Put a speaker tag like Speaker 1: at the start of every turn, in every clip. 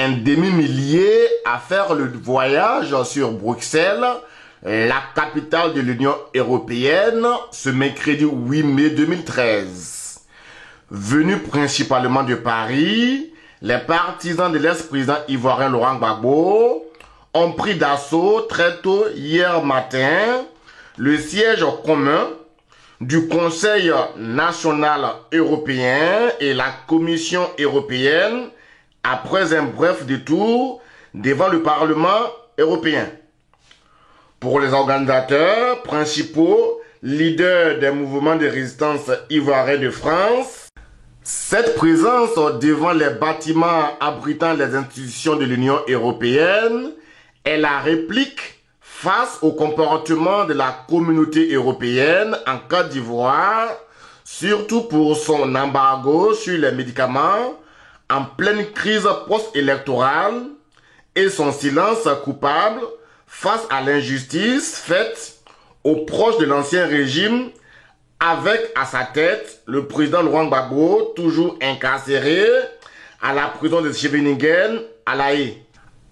Speaker 1: un demi-millier à faire le voyage sur Bruxelles, la capitale de l'Union européenne, ce mercredi 8 mai 2013. Venus principalement de Paris, les partisans de l'ex-président ivoirien Laurent Gbagbo ont pris d'assaut très tôt hier matin le siège commun du Conseil national européen et la Commission européenne après un bref détour devant le Parlement européen. Pour les organisateurs principaux, leaders des mouvements de résistance ivoiriens de France, cette présence devant les bâtiments abritant les institutions de l'Union européenne est la réplique face au comportement de la communauté européenne en Côte d'Ivoire, surtout pour son embargo sur les médicaments en pleine crise post-électorale et son silence coupable face à l'injustice faite aux proches de l'ancien régime avec à sa tête le président Laurent Gbagbo, toujours incarcéré à la prison de Scheveningen à La Haye.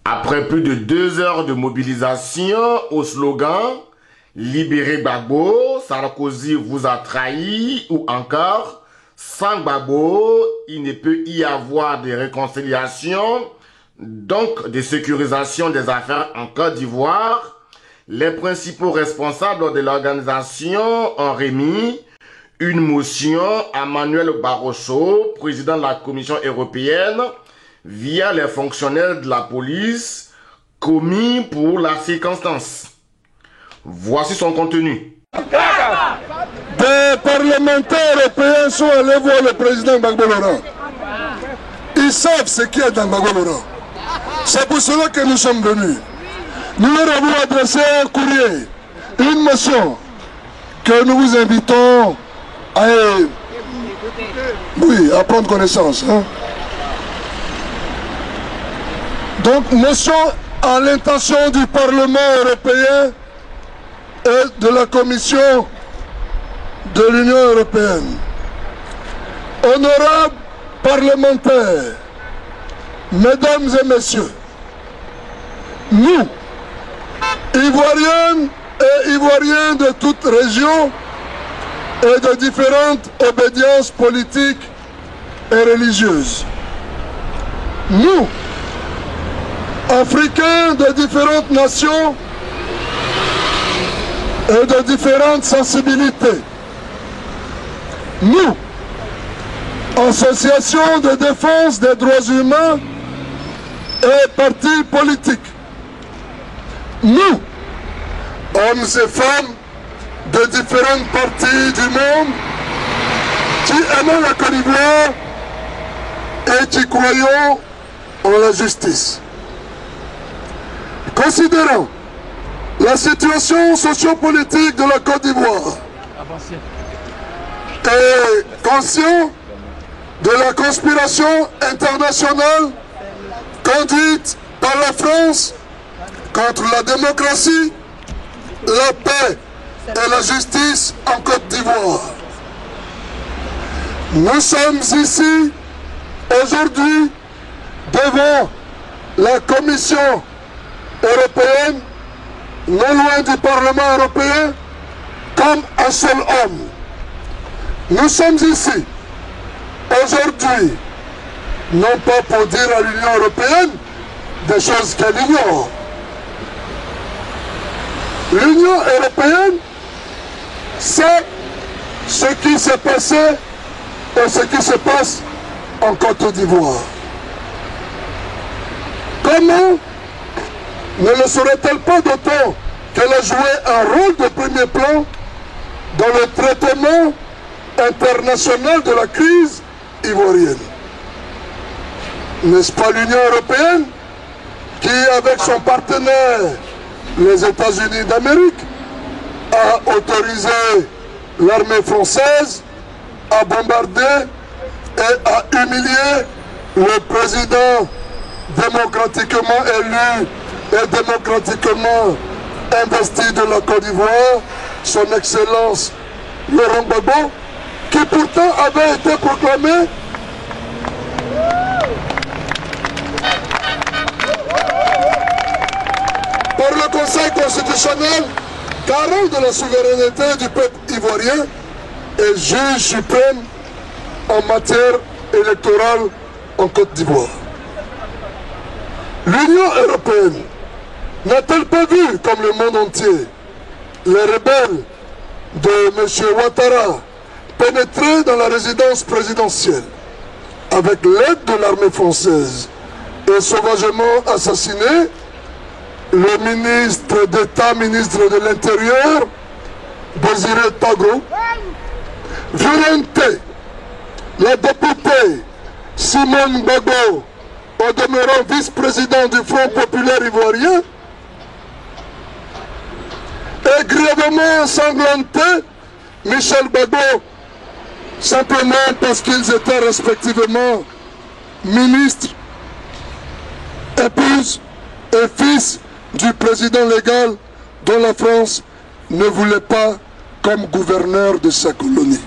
Speaker 1: Après plus de 2 heures de mobilisation au slogan « Libérez Gbagbo, Sarkozy vous a trahi » ou encore « Sans Gbagbo, il ne peut y avoir de réconciliation », donc de sécurisation des affaires en Côte d'Ivoire, les principaux responsables de l'organisation ont remis une motion à Manuel Barroso, président de la Commission européenne, via les fonctionnaires de la police commis pour la circonstance. Voici son contenu.
Speaker 2: Des parlementaires européens sont allés voir le président Gbagbo Laurent. Ils savent ce qu'il y a dans Gbagbo Laurent. C'est pour cela que nous sommes venus. Nous leur avons adressé un courrier, une motion que nous vous invitons à prendre connaissance. Donc, motion à l'intention du Parlement européen et de la Commission de l'Union européenne. Honorables parlementaires, mesdames et messieurs, nous, Ivoiriennes et Ivoiriens de toute région et de différentes obédiences politiques et religieuses, nous, Africains de différentes nations et de différentes sensibilités, nous, associations de défense des droits humains et partis politiques, nous, hommes et femmes de différentes parties du monde qui aiment la Côte d'Ivoire et qui croyons en la justice. Considérant la situation sociopolitique de la Côte d'Ivoire et conscient de la conspiration internationale conduite par la France contre la démocratie, la paix et la justice en Côte d'Ivoire. Nous sommes ici aujourd'hui devant la Commission européenne, non loin du Parlement européen, comme un seul homme. Nous sommes ici aujourd'hui, non pas pour dire à l'Union européenne des choses qu'elle ignore. L'Union européenne sait ce qui s'est passé et ce qui se passe en Côte d'Ivoire. Comment ne le saurait-elle pas d'autant qu'elle a joué un rôle de premier plan dans le traitement international de la crise ivoirienne? N'est-ce pas l'Union européenne qui, avec son partenaire, les États-Unis d'Amérique, a autorisé l'armée française à bombarder et à humilier le président démocratiquement élu et démocratiquement investi de la Côte d'Ivoire, son Excellence Laurent Gbagbo, qui pourtant avait été proclamé par le Conseil constitutionnel, garant de la souveraineté du peuple ivoirien et juge suprême en matière électorale en Côte d'Ivoire. L'Union européenne n'a-t-elle pas vu, comme le monde entier, les rebelles de M. Ouattara pénétrer dans la résidence présidentielle avec l'aide de l'armée française et sauvagement assassiner le ministre d'État, ministre de l'Intérieur, Désiré Tagro, violenter la députée Simone Gbagbo, au demeurant vice-président du Front populaire ivoirien, et grièvement ensanglanté Michel Gbagbo, simplement parce qu'ils étaient respectivement ministres, épouse et fils du président légal dont la France ne voulait pas comme gouverneur de sa colonie.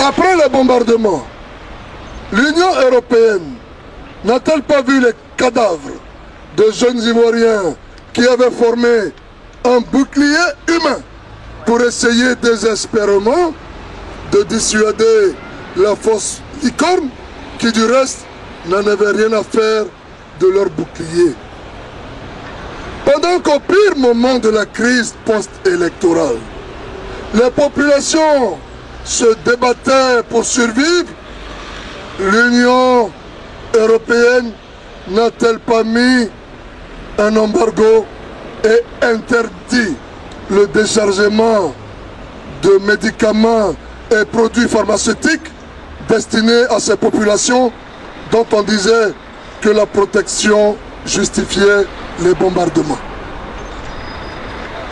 Speaker 2: Après le bombardement, l'Union européenne n'a-t-elle pas vu les cadavres de jeunes Ivoiriens qui avaient formé un bouclier humain pour essayer désespérément de dissuader la fausse licorne qui du reste n'en avait rien à faire de leur bouclier? Pendant qu'au pire moment de la crise post-électorale, les populations se débattaient pour survivre, l'Union européenne n'a-t-elle pas mis un embargo et interdit le déchargement de médicaments et produits pharmaceutiques destinés à ces populations dont on disait que la protection justifiait les bombardements?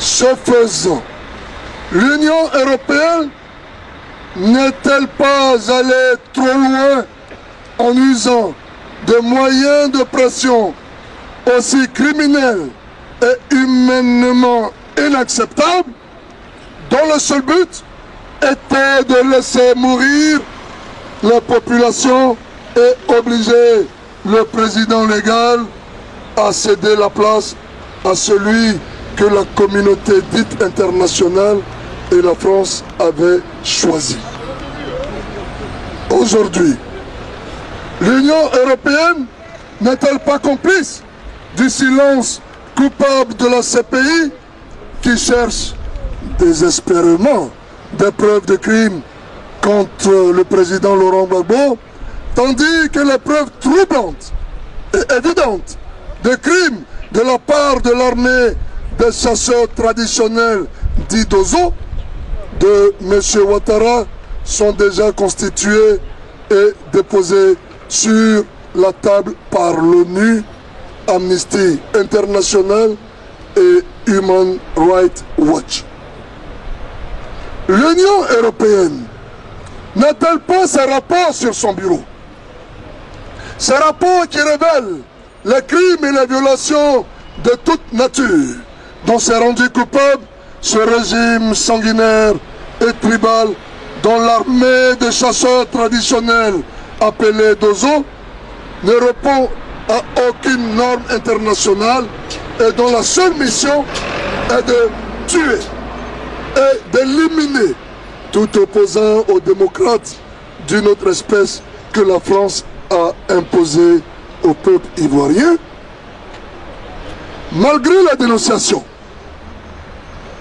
Speaker 2: Ce faisant, l'Union européenne n'est-elle pas allée trop loin en usant de moyens de pression aussi criminels et humainement inacceptables, dont le seul but était de laisser mourir la population et obliger le président légal à céder la place à celui que la communauté dite internationale et la France avaient choisi? Aujourd'hui, l'Union européenne n'est-elle pas complice du silence coupable de la CPI qui cherche désespérément des preuves de crime contre le président Laurent Gbagbo, tandis que les preuves troublantes et évidentes de crimes de la part de l'armée des chasseurs traditionnels dits d'Ozo de M. Ouattara sont déjà constituées et déposées sur la table par l'ONU, Amnesty International et Human Rights Watch. L'Union européenne n'a-t-elle pas ses rapports sur son bureau? Ces rapports qui révèlent les crimes et les violations de toute nature dont s'est rendu coupable ce régime sanguinaire et tribal dont l'armée des chasseurs traditionnels appelée Dozo ne répond à aucune norme internationale et dont la seule mission est de tuer et d'éliminer tout opposant aux démocrates d'une autre espèce que la France a imposé au peuple ivoirien? Malgré la dénonciation,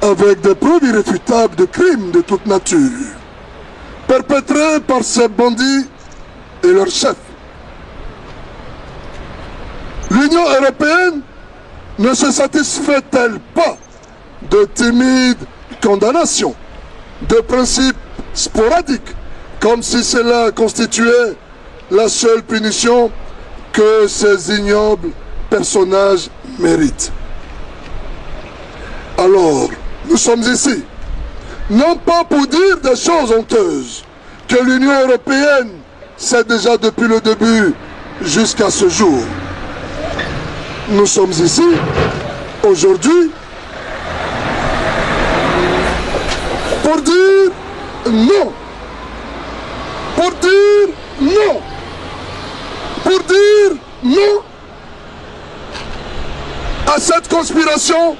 Speaker 2: avec des preuves irréfutables de crimes de toute nature, perpétrés par ces bandits et leurs chefs, l'Union européenne ne se satisfait-elle pas de timides condamnations, de principes sporadiques, comme si cela constituait la seule punition que ces ignobles personnages méritent? Alors, nous sommes ici, non pas pour dire des choses honteuses que l'Union européenne sait déjà depuis le début jusqu'à ce jour. Nous sommes ici, aujourd'hui, pour dire non. Pour dire non. Pour dire non à cette conspiration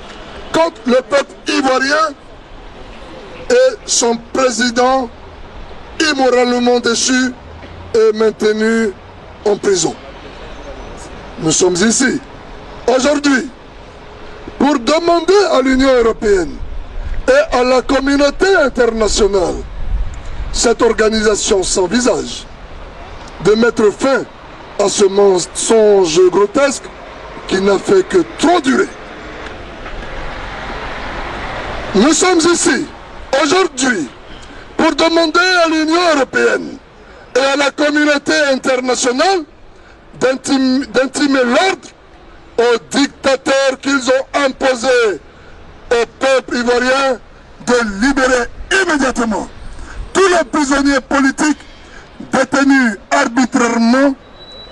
Speaker 2: contre le peuple ivoirien et son président immoralement déchu et maintenu en prison. Nous sommes ici aujourd'hui pour demander à l'Union européenne et à la communauté internationale, cette organisation sans visage, de mettre fin à ce mensonge grotesque qui n'a fait que trop durer. Nous sommes ici aujourd'hui pour demander à l'Union européenne et à la communauté internationale d'intimer l'ordre aux dictateurs qu'ils ont imposés au peuple ivoirien de libérer immédiatement tous les prisonniers politiques détenus arbitrairement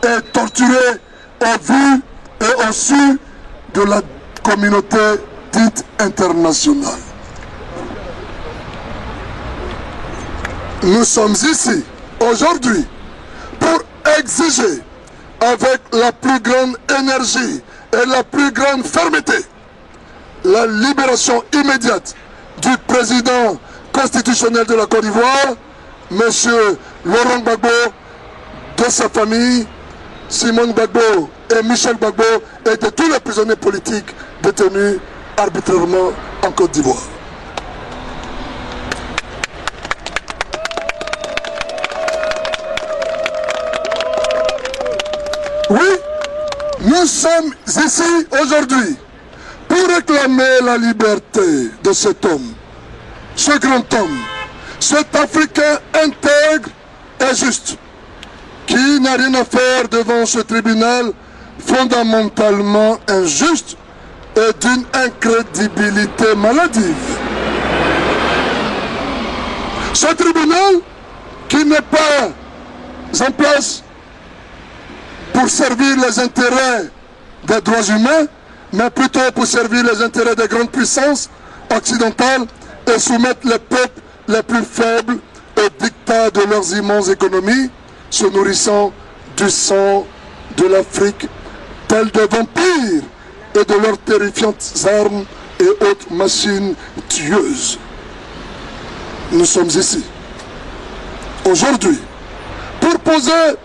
Speaker 2: et torturés au vu et au su de la communauté dite internationale. Nous sommes ici aujourd'hui pour exiger avec la plus grande énergie et la plus grande fermeté la libération immédiate du président constitutionnel de la Côte d'Ivoire, M. Laurent Gbagbo, de sa famille, Simone Gbagbo et Michel Gbagbo, et de tous les prisonniers politiques détenus arbitrairement en Côte d'Ivoire. Oui, nous sommes ici aujourd'hui pour réclamer la liberté de cet homme, ce grand homme, cet Africain intègre et juste, qui n'a rien à faire devant ce tribunal fondamentalement injuste et d'une incrédibilité maladive. Ce tribunal qui n'est pas en place pour servir les intérêts des droits humains, mais plutôt pour servir les intérêts des grandes puissances occidentales et soumettre les peuples les plus faibles au dictat de leurs immenses économies, se nourrissant du sang de l'Afrique, tels des vampires, et de leurs terrifiantes armes et autres machines tueuses. Nous sommes ici, aujourd'hui, pour poser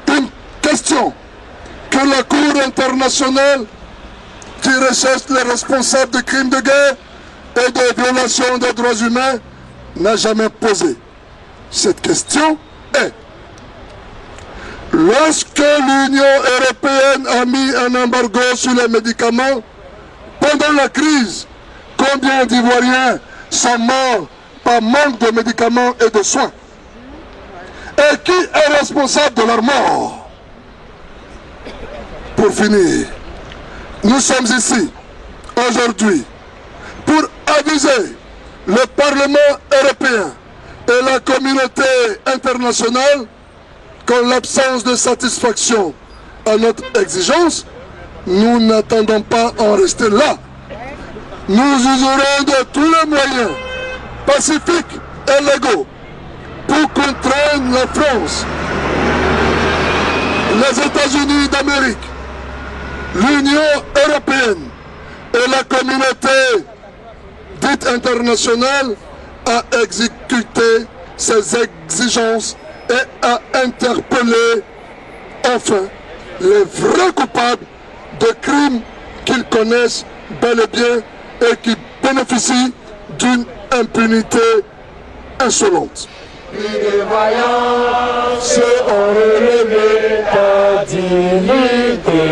Speaker 2: une question que la Cour internationale qui recherche les responsables de crimes de guerre et de violations des droits humains n'a jamais posée. Cette question est: lorsque l'Union européenne a mis un embargo sur les médicaments pendant la crise, combien d'Ivoiriens sont morts par manque de médicaments et de soins? Et qui est responsable de leur mort? Pour finir, nous sommes ici aujourd'hui pour aviser le Parlement européen et la communauté internationale qu'en l'absence de satisfaction à notre exigence, nous n'attendons pas à en rester là. Nous userons de tous les moyens pacifiques et légaux pour contraindre la France, les États-Unis d'Amérique, l'Union européenne et la communauté dite internationale à exécuter ces exigences et à interpeller enfin les vrais coupables de crimes qu'ils connaissent bel et bien et qui bénéficient d'une impunité insolente.
Speaker 3: Les vaillants se ont relevé ta dignité.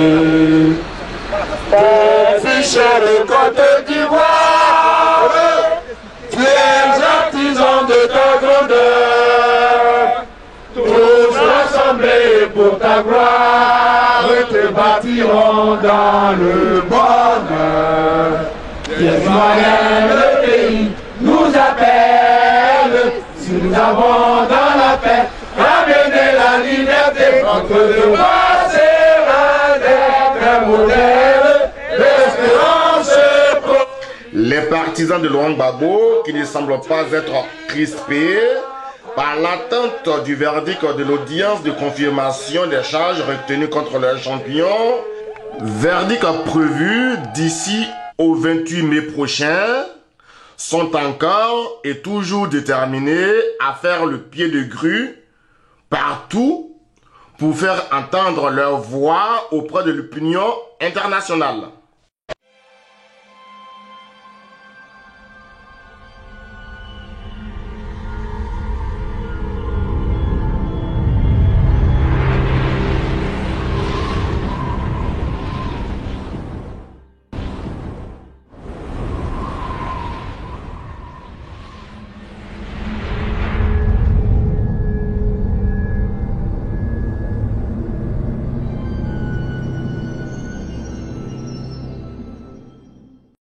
Speaker 3: Ô fichère Côte d'Ivoire, fiers artisans de ta grandeur, tous rassemblés pour ta gloire, te bâtiront dans le bonheur. Les moyens, le pays nous appelle. Si nous avons dans la paix ramené la liberté, notre devoir sera d'être un modèle d'espérance.
Speaker 1: Les partisans de Laurent Gbagbo, qui ne semblent pas être crispés, par l'attente du verdict de l'audience de confirmation des charges retenues contre leur champion, verdict prévu d'ici au 28 mai prochain, sont encore et toujours déterminés à faire le pied de grue partout pour faire entendre leur voix auprès de l'opinion internationale.